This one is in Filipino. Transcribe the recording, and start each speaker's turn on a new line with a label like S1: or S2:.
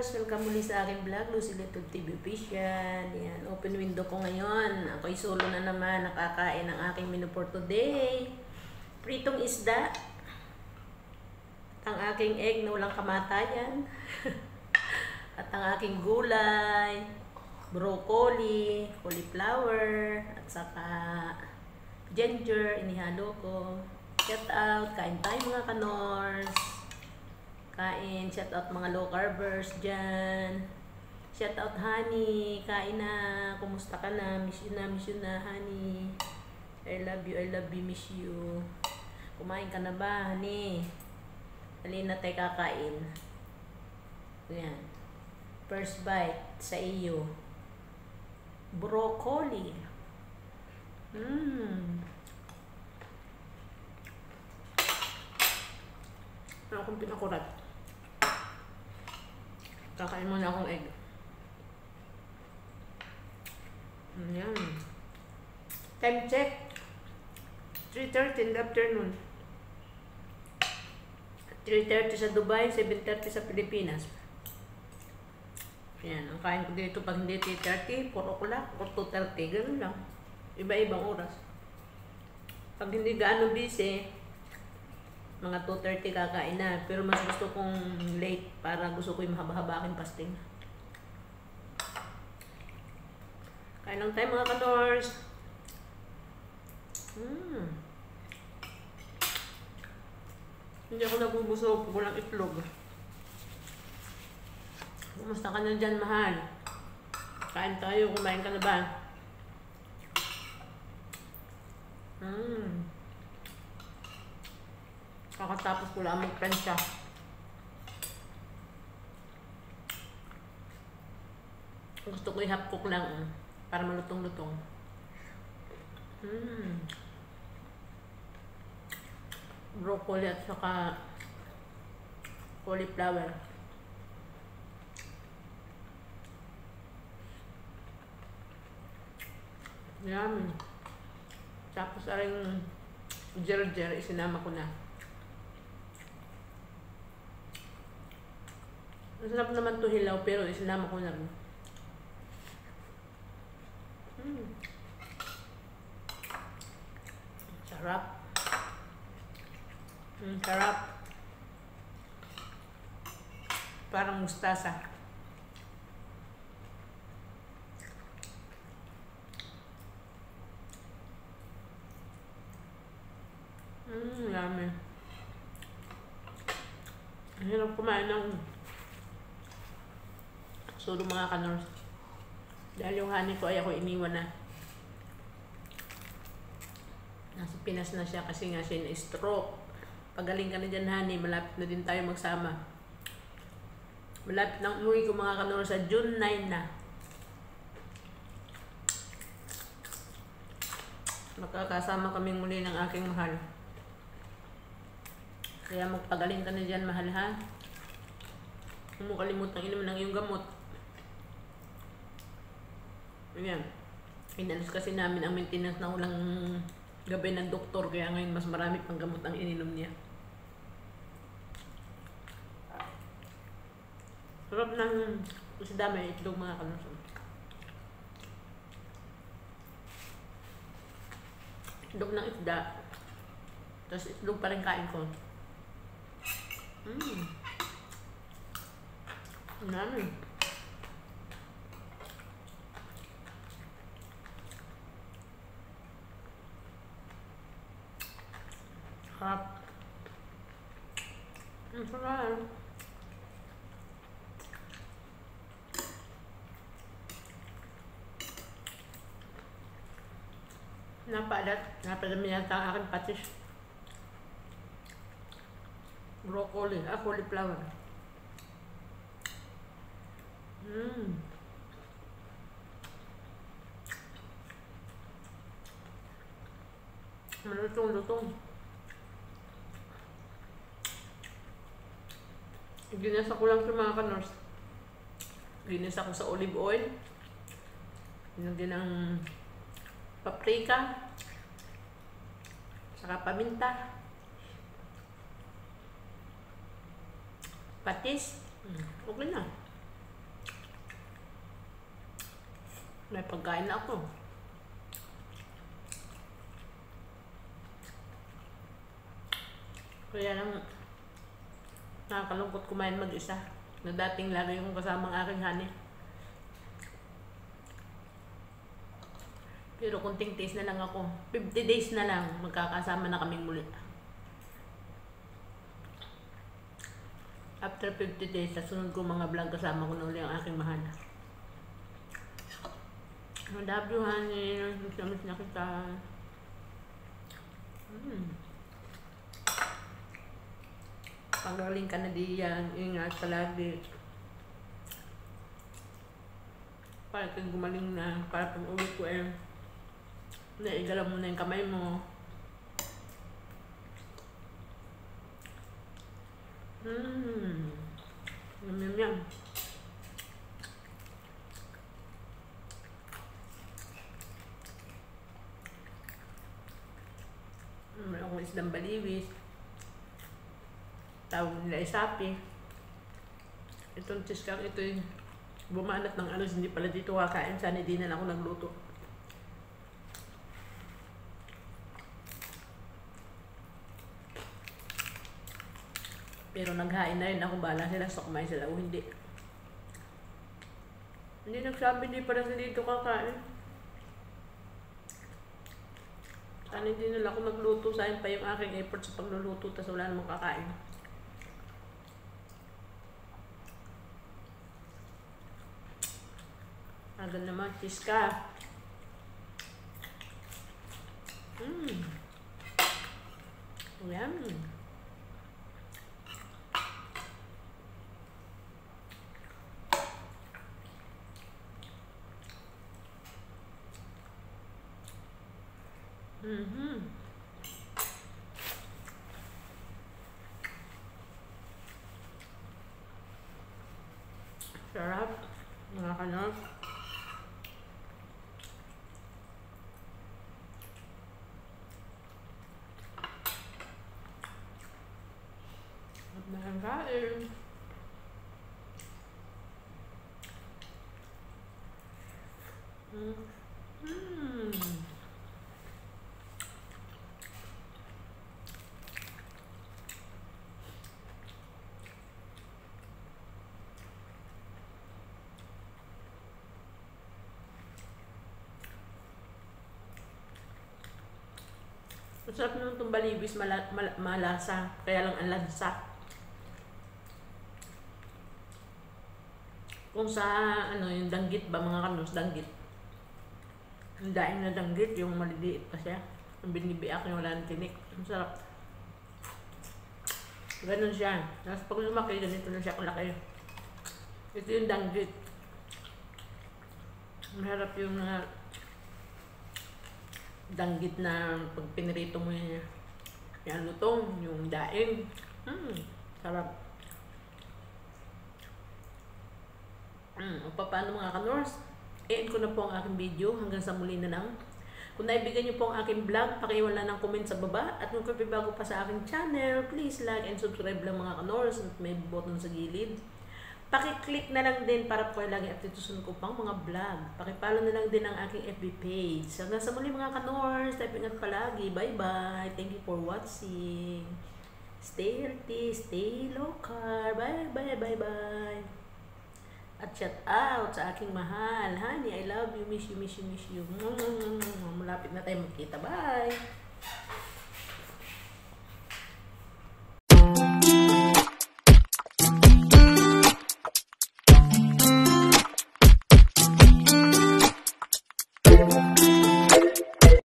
S1: Kanors! Welcome muli sa aking vlog, Lucy Little TV Official. Yan, open window ko ngayon. Ako'y solo na naman, nakakain ng aking menu for today. Pritong isda. At ang aking egg na walang kamatayan. At ang aking gulay, broccoli, cauliflower, at saka ginger, inihalo ko. Shout out, kain tayo mga Kanors. Kain, shout out mga low carbers dyan. Shout out honey, kain na, kumusta ka na, miss you na honey. I love you, miss you. Kumain ka na ba honey? Dali na tayo kakain. Ayan. First bite sa iyo. Broccoli. Ano akong pinakurat? Kakain muna akong egg. Ayan. Time check. 3:30 in the afternoon. 3:30 sa Dubai, 7:30 sa Pilipinas. Ayan, ang kain ko dito pag hindi 3:30, 4 o'clock, or 2:30, gano'n lang. Iba-ibang oras. Pag hindi gaano busy, mga 2:30 kakain na. Pero mas gusto kong late para gusto ko yung mahaba-haba aking fasting. Kain lang tayo mga Kanors. Hindi ako nabubusog pag walang itlog. Kumusta ka na dyan, mahal? Kain tayo, kumain ka na ba? Kakatapos ko lang mag-plancha. Gusto ko i-half cook lang para malutong-lutong. Broccoli at saka cauliflower. Yummy. Tapos aring jer-jer, isinama ko na. Masarap naman to hilaw pero isinama ko na rin. Sarap. Sarap. Parang mustasa. Yummy. Ang hirap kumain ng solo mga Kanors. Dahil yung honey ko ay ako iniwan na. Nasa Pinas na siya kasi nga siya na-stroke. Pagaling ka na dyan honey, malapit na din tayo magsama. Malapit na umuwi ko mga Kanors sa June 9 na. Magkakasama kaming muli ng aking mahal. Kaya magpagaling ka na dyan mahal ha. Huwag mo kalimutang inumin ng iyong gamot. Ayan. Inalis kasi namin ang maintenance na ulang gabi ng doktor. Kaya ngayon mas marami pang gamot ang ininom niya. Sarap ng isda, may itlog mga Kanors. Itlog ng isda. Tapos itlog pa rin kain ko. Yummy. Sarap. Sarap. Napadami yata ang aking patis. Broccoli, cauliflower. Malutong-lutong. Ginasa ko lang sa mga Kanors. Ginasa ko sa olive oil. Dinagyan ng paprika. Saka paminta. Patis. Okay na. May pagkain na ako. Kaya lang, nakakalungkot kumain mag-isa. Na dating lagi yung kasama ang aking honey. Pero kunting taste na lang ako. 50 days na lang, magkakasama na kaming muli. After 50 days, sa sunod ko mga vlog, kasama ko na uli ang aking mahal. I love you, honey. Miss na kita. Pagaling ka na diyan. Ingat ka lagi. Para kang gumaling na. Para pag uwi ko naigala mo na yung kamay mo. Yum yum yum. Meron akong isdang baliwis. Tawag nila ay sapi. Itong tiskak, ito yung bumanat ng alos, hindi pala dito kakain. Sana hindi na lang ako nagluto. Pero naghain na rin ako, bahala sila sa kumain sila o hindi. Hindi nagsabi, hindi pala sila dito kakain. Sana hindi na lang ako nagluto. Sayang pa yung aking effort sa pagluluto, tas wala namang kakain. Agad naman, cheese ka. Yum. Sarap, mga kanal. At mahangkain. Masarap naman itong balibis, malasa. Kaya lang ang lansa. Kung sa, yung danggit ba, mga kanus, danggit. Yung daing na danggit, yung maliliit pa siya. Yung binibiak, yung wala ng tinik. Masarap. Ganun siya. Tapos pag lumaki, ganito na siya kalaki. Ito yung danggit. Masarap yung danggit na pag pinirito mo yung lutong, yung daing. Sarap. O paano mga kanors? I-end ko na po ang aking video. Hanggang sa muli na lang. Kung naibigan niyo po ang aking vlog, pakiwala ng comment sa baba. At kung kayo bago pa sa aking channel, please like and subscribe lang mga kanors. At may button sa gilid. Paki-click na lang din para po lagi update susunod ko pang mga vlog. Paki-follow na lang din ang aking FB page. Hanggang sa muli mga kanors. Ingat palagi. Bye-bye. Thank you for watching. Stay healthy. Stay local. Bye-bye. Bye-bye. At shout out sa aking mahal. Honey, I love you. Miss you, miss you, miss you. Malapit na tayo magkita. Bye!